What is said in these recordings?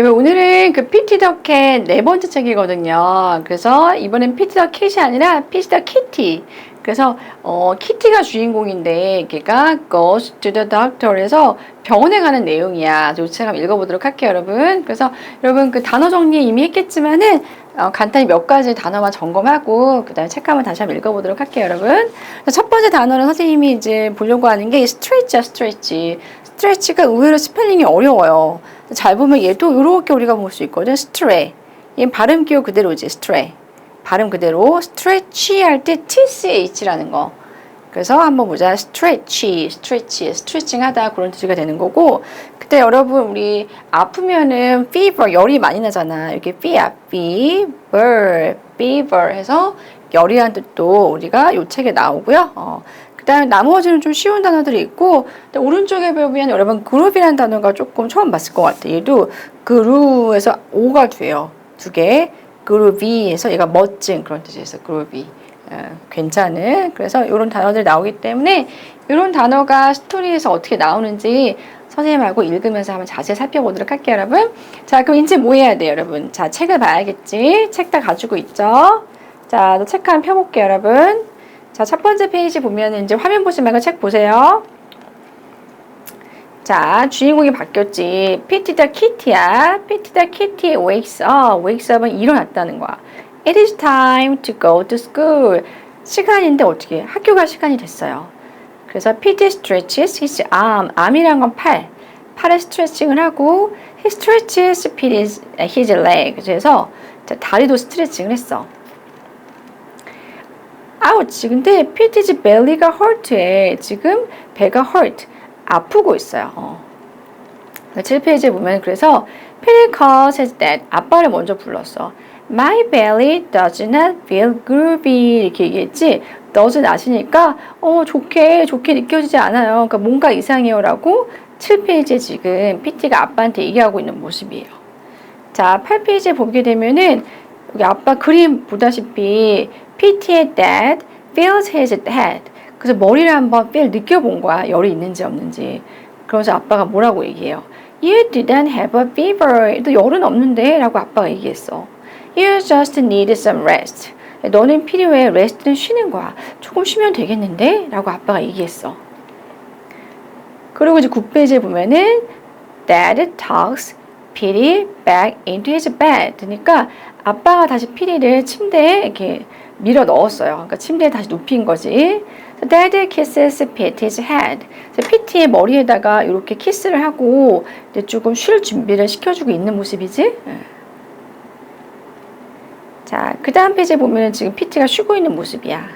오늘은 그 피티 더 캣 네 번째 책이거든요. 그래서 이번엔 피티 더 캣이 아니라 피티 더 키티. 그래서 키티가 주인공인데 걔가 goes to the doctor에서 병원에 가는 내용이야. 이 책 한번 읽어보도록 할게요, 여러분. 그래서 여러분 그 단어 정리 이미 했겠지만은 간단히 몇 가지 단어만 점검하고 그다음에 책 한번 다시 한번 읽어보도록 할게요, 여러분. 첫 번째 단어는 선생님이 이제 보려고 하는 게 스트레치야, 스트레치. 스트레치가 의외로 스펠링이 어려워요. 잘 보면 얘도 이렇게 우리가 볼 수 있거든. 스트레. 얘 발음 기호 그대로지. 스트레. 발음 그대로 스트레치 할 때 TCH라는 거. 그래서 한번 보자. 스트레치, 스트레칭 하다 그런 뜻이 되는 거고. 그때 여러분 우리 아프면은 fever 열이 많이 나잖아. 이렇게 fever 해서 열이란 뜻도 우리가 요 책에 나오고요. 그 다음에 나머지는 좀 쉬운 단어들이 있고, 오른쪽에 보면 여러분 그룹이라는 단어가 조금 처음 봤을 것 같아요. 얘도 그룹에서 O가 돼요. 두 개. 그룹이에서 얘가 멋진 그런 뜻이 있어요. 그룹이. 괜찮은. 그래서 이런 단어들이 나오기 때문에 이런 단어가 스토리에서 어떻게 나오는지 선생님하고 읽으면서 한번 자세히 살펴보도록 할게요, 여러분. 자, 그럼 이제 뭐 해야 돼요, 여러분? 자, 책을 봐야겠지. 책 다 가지고 있죠? 자, 또 책 한번 펴볼게요, 여러분. 자, 첫 번째 페이지 보면 이제 화면 보지 말고 책 보세요. 자, 주인공이 바뀌었지. 피티 더 키티야. 피티 더 키티 wakes up. wakes up은 일어났다는 거야. It is time to go to school. 시간인데 어떻게? 학교 갈 시간이 됐어요. 그래서 피티 stretches his arm. arm이란 건 팔. 팔을 스트레칭을 하고 he stretches his leg. 그래서 다리도 스트레칭을 했어. 아우치. 근데 피티's belly가 hurt해. 지금 배가 hurt. 아프고 있어요. 7페이지에 보면 그래서 Peter calls his dad. 아빠를 먼저 불렀어. My belly does not feel groovy. 이렇게 얘기했지. does not이니까 좋게 느껴지지 않아요. 그러니까 뭔가 이상해요 라고 7페이지에 지금 PT가 아빠한테 얘기하고 있는 모습이에요. 자, 8페이지에 보게 되면은 여기 아빠 그림 보다시피 PT의 dad feels his head. 그래서 머리를 한번 feel 느껴본 거야. 열이 있는지 없는지. 그러면서 아빠가 뭐라고 얘기해요. You didn't have a fever. 너 열은 없는데? 라고 아빠가 얘기했어. You just need some rest. 너는 필요해. rest는 쉬는 거야. 조금 쉬면 되겠는데? 라고 아빠가 얘기했어. 그리고 이제 9페이지에 보면은 Dad talks Petey back into his bed. 그러니까 아빠가 다시 피리를 침대에 이렇게 밀어 넣었어요. 그러니까 침대에 다시 눕힌 거지. Dad kisses Petey's head. 피티의 머리에다가 이렇게 키스를 하고 이제 조금 쉴 준비를 시켜주고 있는 모습이지. 자, 그 다음 페이지에 보면 지금 피티가 쉬고 있는 모습이야.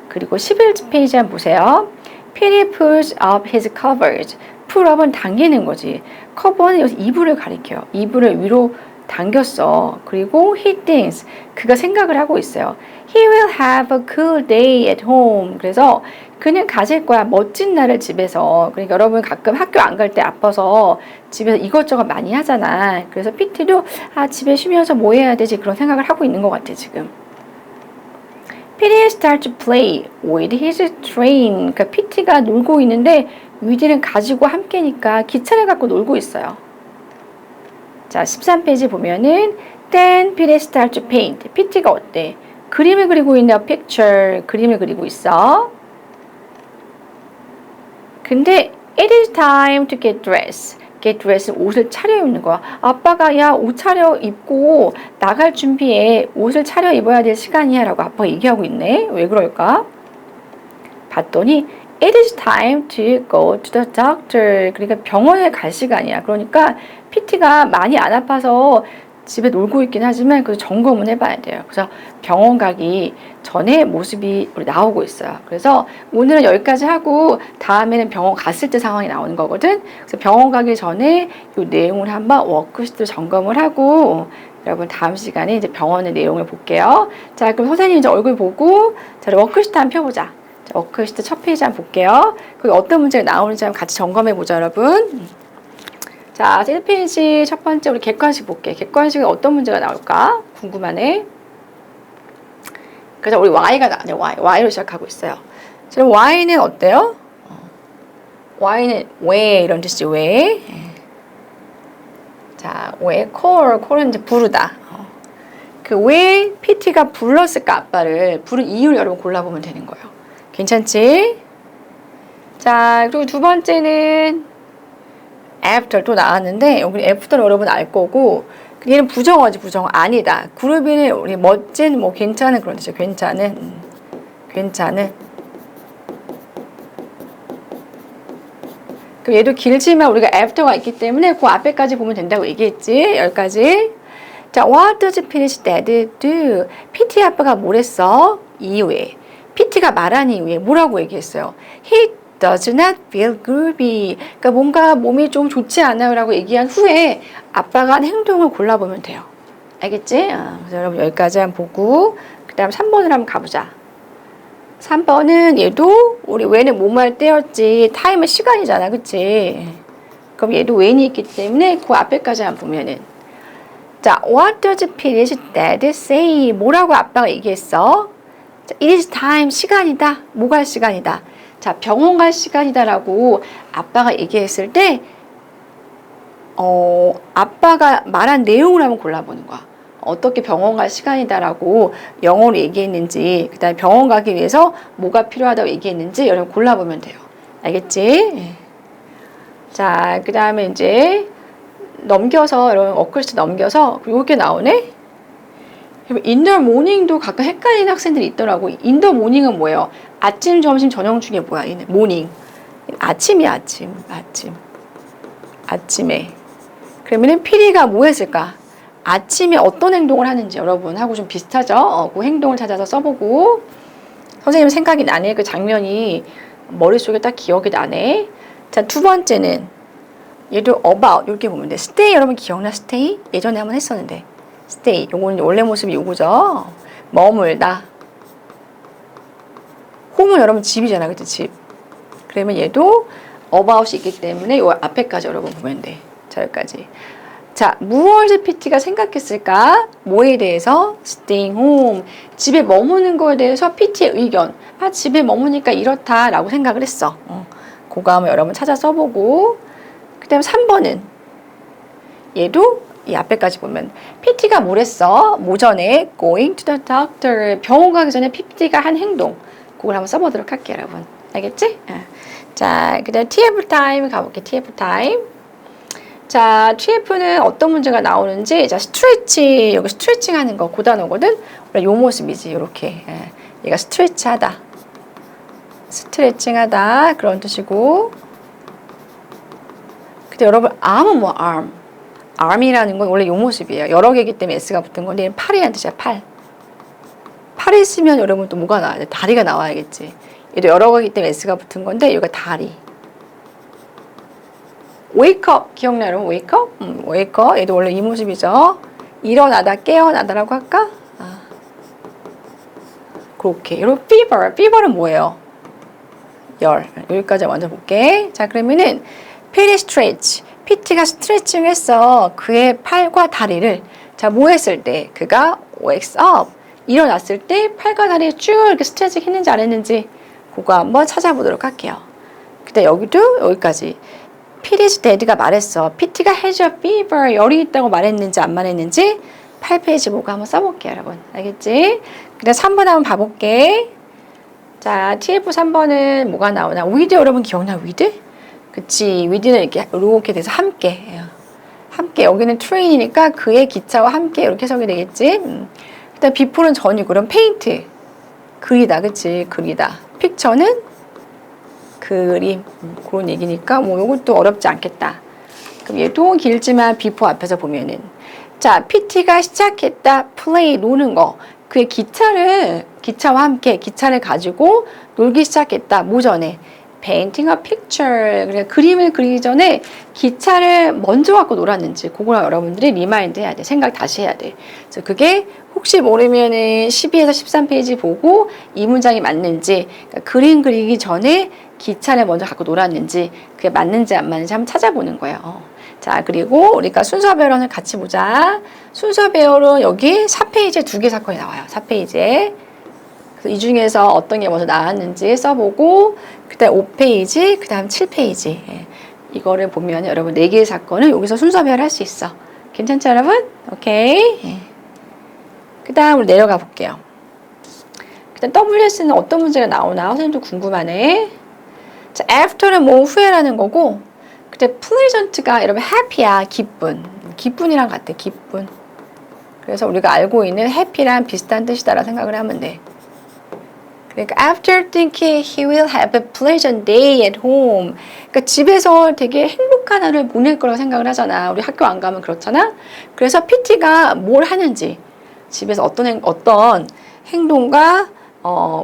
그리고 11페이지 한번 보세요. Petey pulls up his covers. pull up은 당기는 거지. 커버는 여기서 이불을 가리켜요. 이불을 위로 당겼어. 그리고 he thinks. 그가 생각을 하고 있어요. He will have a cool day at home. 그래서 그는 가질 거야. 멋진 날을 집에서. 그러니까 여러분 가끔 학교 안 갈 때 아파서 집에서 이것저것 많이 하잖아. 그래서 PT도 집에 쉬면서 뭐 해야 되지? 그런 생각을 하고 있는 것 같아, 지금. Petey starts to play with his train. 그러니까 PT가 놀고 있는데 위디는 가지고 함께니까 기차를 갖고 놀고 있어요. 자, 13페이지 보면은 Then Petey starts to paint. PT가 어때? 그림을 그리고 있는 a picture. 그림을 그리고 있어. 근데 it is time to get dressed. get dressed 옷을 차려입는 거야. 아빠가 야, 옷 차려입고 나갈 준비해. 옷을 차려입어야 될 시간이야 라고 아빠가 얘기하고 있네. 왜 그럴까? 봤더니 it is time to go to the doctor. 그러니까 병원에 갈 시간이야. 그러니까 PT가 많이 안 아파서 집에 놀고 있긴 하지만 그 점검은 해봐야 돼요. 그래서 병원 가기 전에 모습이 나오고 있어요. 그래서 오늘은 여기까지 하고 다음에는 병원 갔을 때 상황이 나오는 거거든. 그래서 병원 가기 전에 이 내용을 한번 워크시트로 점검을 하고 여러분 다음 시간에 이제 병원의 내용을 볼게요. 자, 그럼 선생님 이제 얼굴 보고 자, 워크시트 한번 펴보자. 자, 워크시트 첫 페이지 한번 볼게요. 거기 어떤 문제가 나오는지 한번 같이 점검해 보자, 여러분. 자, 1페이지 첫 번째 우리 객관식 볼게. 객관식에 어떤 문제가 나올까? 궁금하네. 그래서 우리 Y가 나와요. Y로 시작하고 있어요. 지금 Y는 어때요? Y는 왜 이런 뜻이지, 왜? 자, 왜 call은 이제 부르다. 그 왜 PT가 불렀을까 아빠를 부른 이유를 여러분 골라보면 되는 거예요. 괜찮지? 자, 그리고 두 번째는 after 또 나왔는데 여기 after 여러분 알 거고 얘는 부정어지 부정어 아니다. 그룹에는 우리 멋진 뭐 괜찮은 그런 뜻이죠. 괜찮은 그럼 얘도 길지만 우리가 after가 있기 때문에 그 앞에까지 보면 된다고 얘기했지. 여기까지. 자, what does Peter's dad do? PT 아빠가 뭘 했어? 이후에 PT가 말한 이후에 뭐라고 얘기했어요? He does not feel groovy. 그러니까 뭔가 몸이 좀 좋지 않아요 라고 얘기한 후에 아빠가 한 행동을 골라보면 돼요. 알겠지? 그래서 여러분 여기까지 한번 보고 그 다음 3번을 한번 가보자. 3번은 얘도 우리 when은 뭐뭐 할 때였지. 타임은 시간이잖아. 그치? 그럼 얘도 when이 있기 때문에 그 앞에까지 한번 보면은 자, what does Peter's dad say? 뭐라고 아빠가 얘기했어? 자, it is time. 시간이다. 뭐 갈 시간이다. 자, 병원 갈 시간이다라고 아빠가 얘기했을 때 아빠가 말한 내용을 한번 골라보는 거야. 어떻게 병원 갈 시간이다라고 영어로 얘기했는지, 그 다음에 병원 가기 위해서 뭐가 필요하다고 얘기했는지 여러분 골라보면 돼요. 알겠지? 자, 그 다음에 이제 넘겨서 여러분 어클스 넘겨서 이렇게 나오네? in the morning도 가끔 헷갈리는 학생들이 있더라고. in the morning은 뭐예요? 아침, 점심, 저녁 중에 뭐야? morning. 아침이야, 아침에. 그러면은 피리가 뭐 했을까? 아침에 어떤 행동을 하는지 여러분하고 좀 비슷하죠? 그 행동을 찾아서 써보고 선생님 생각이 나네. 그 장면이 머릿속에 딱 기억이 나네. 자, 두 번째는 얘도 about 이렇게 보면 돼. stay 여러분 기억나? stay? 예전에 한번 했었는데 stay 요거는 원래 모습이 요거죠. 머물다. home은 여러분 집이잖아. 그치? 집. 그러면 얘도 about이 있기 때문에 요 앞에까지 여러분 보면 돼. 자, 여기까지. 자, 무엇을 PT가 생각했을까? 뭐에 대해서? staying home. 집에 머무는 거에 대해서 PT의 의견. 아, 집에 머무니까 이렇다 라고 생각을 했어. 그거 한번 여러분 찾아 써보고 그 다음에 3번은 얘도 이 앞에까지 보면 PT가 뭘 했어? 모전에 going to the doctor. 병원 가기 전에 PT가 한 행동. 그걸 한번 써보도록 할게요, 여러분. 알겠지? 자, 그 다음 TF 타임 가볼게요. TF 타임. 자, TF는 어떤 문제가 나오는지, 자, 스트레치, 여기 스트레칭 하는 거, 그 단어거든? 원래 요 모습이지, 요렇게. 얘가 스트레치 하다. 스트레칭 하다. 그런 뜻이고. 근데 여러분, arm은 뭐, arm? arm이라는 건 원래 요 모습이에요. 여러 개이기 때문에 S가 붙은 건데, 얘는 팔이라는 뜻이야, 팔. 팔이 있으면 여러분 또 뭐가 나와야 돼? 다리가 나와야겠지. 얘도 여러 개이기 때문에 S가 붙은 건데, 여기가 다리. wake up 기억나요 여러분? wake up? wake up 얘도 원래 이 모습이죠. 일어나다 깨어나다라고 할까? 그렇게. 그리고 fever는 뭐예요? 열. 여기까지 먼저 볼게. 자, 그러면은 Petty stretch. PT가 스트레칭 했어. 그의 팔과 다리를. 자, 뭐 했을 때? 그가 wakes up. 일어났을 때 팔과 다리를 쭉 이렇게 스트레칭 했는지 안 했는지 그거 한번 찾아보도록 할게요. 그때 여기도 여기까지. PT's dad가 말했어. PT가 has a fever. 열이 있다고 말했는지 안 말했는지 8페이지 보고 한번 써볼게요, 여러분. 알겠지? 그다음 3번 한번 봐볼게. 자, TF 3번은 뭐가 나오나? with 여러분 기억나? with? 그치. with는 이렇게 돼서 함께. 함께. 여기는 train이니까 그의 기차와 함께 이렇게 해석이 되겠지? 그다음 before는 전이고 그럼 paint. 그리다. 그치? 그리다. picture는 그림. 그런 얘기니까 뭐 이것도 어렵지 않겠다. 그럼 얘도 길지만 before 앞에서 보면은 자, PT가 시작했다. play 노는 거. 그의 기차와 함께 기차를 가지고 놀기 시작했다. 뭐 전에? painting a picture. 그러니까 그림을 그리기 전에 기차를 먼저 갖고 놀았는지 그걸 여러분들이 리마인드 해야 돼. 생각 다시 해야 돼. 그래서 그게 혹시 모르면은 12에서 13페이지 보고 이 문장이 맞는지 그러니까 그림 그리기 전에 기차를 먼저 갖고 놀았는지 그게 맞는지 안 맞는지 한번 찾아보는 거예요. 자, 그리고 우리가 순서 배열원을 같이 보자. 순서 배열은 여기 4페이지에 2개 사건이 나와요. 4페이지에. 그래서 이 중에서 어떤 게 먼저 나왔는지 써보고 그 다음 5페이지, 그 다음 7페이지 이거를 보면 여러분 4개의 사건을 여기서 순서 배열할 수 있어. 괜찮죠, 여러분? 오케이. 예. 그 다음으로 내려가 볼게요. 그다음 WS는 어떤 문제가 나오나 선생님도 궁금하네. 자, after는 뭐 후에라는 거고, 그때 pleasant가 여러분 happy야, 기쁜. 기쁜이랑 같아, 기쁜. 그래서 우리가 알고 있는 happy랑 비슷한 뜻이다라고 생각을 하면 돼. 그러니까 after thinking he will have a pleasant day at home. 그러니까 집에서 되게 행복한 하루를 보낼 거라고 생각을 하잖아. 우리 학교 안 가면 그렇잖아. 그래서 PT가 뭘 하는지, 집에서 어떤 행동과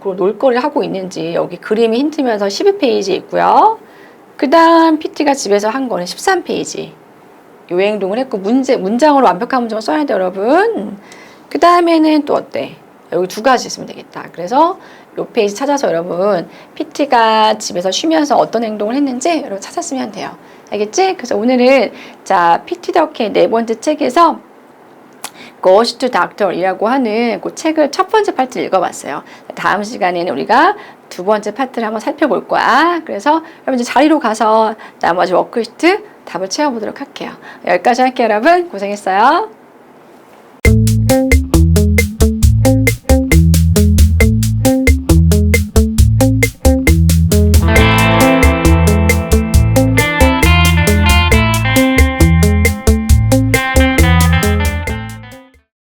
그 놀거리를 하고 있는지 여기 그림이 힌트면서 12페이지 있고요. 그 다음 PT가 집에서 한 거는 13페이지. 요 행동을 했고 문장으로 완벽한 문장을 써야 돼 여러분. 그 다음에는 또 어때? 여기 두 가지 있으면 되겠다. 그래서 요 페이지 찾아서 여러분 PT가 집에서 쉬면서 어떤 행동을 했는지 여러분 찾았으면 돼요. 알겠지? 그래서 오늘은 자 PT 덕의 네 번째 책에서 Goes to Doctor이라고 하는 그 책을 첫 번째 파트를 읽어봤어요. 다음 시간에는 우리가 두 번째 파트를 한번 살펴볼 거야. 그래서 여러분 이제 자리로 가서 나머지 워크시트 답을 채워보도록 할게요. 여기까지 할게요, 여러분. 고생했어요.